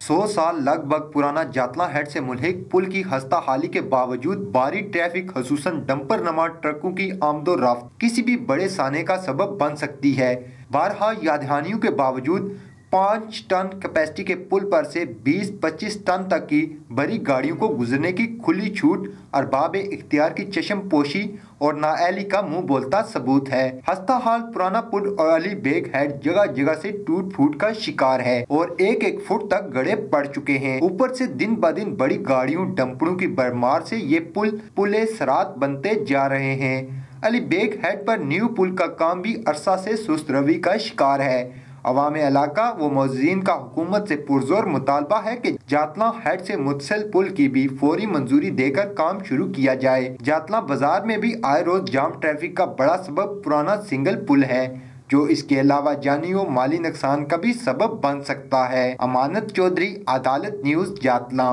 100 साल लगभग पुराना जातला हेड से मुल्हिक पुल की खस्ता हाली के बावजूद भारी ट्रैफिक खसूसन डंपर नमा ट्रकों की आमदोरफ्त किसी भी बड़े साने का सबब बन सकती है। बारहा यादहानियों के बावजूद 5 टन कैपेसिटी के पुल पर से 20-25 टन तक की बड़ी गाड़ियों को गुजरने की खुली छूट अरबाब इख्तियार की चश्म पोशी और नाअहली का मुंह बोलता सबूत है। हस्ता हाल पुराना पुल और अली बेग हेड जगह जगह से टूट फूट का शिकार है और एक एक फुट तक गड़े पड़ चुके हैं। ऊपर से दिन ब दिन बड़ी गाड़ियों डंपरों की भरमार से ये पुले सरात बनते जा रहे हैं। अली बेग हेड पर न्यू पुल का काम भी अरसा से सुस्त रवि का शिकार है। अवाम इलाका व मौज़ीन का हुकूमत से पुरजोर मुतालबा है कि जातला हेड से मुत्तसिल पुल की भी फौरी मंजूरी देकर काम शुरू किया जाए। जातला बाजार में भी आए रोज जाम ट्रैफिक का बड़ा सबब पुराना सिंगल पुल है, जो इसके अलावा जानी व माली नुकसान का भी सबब बन सकता है। अमानत चौधरी, अदालत न्यूज़, जातला।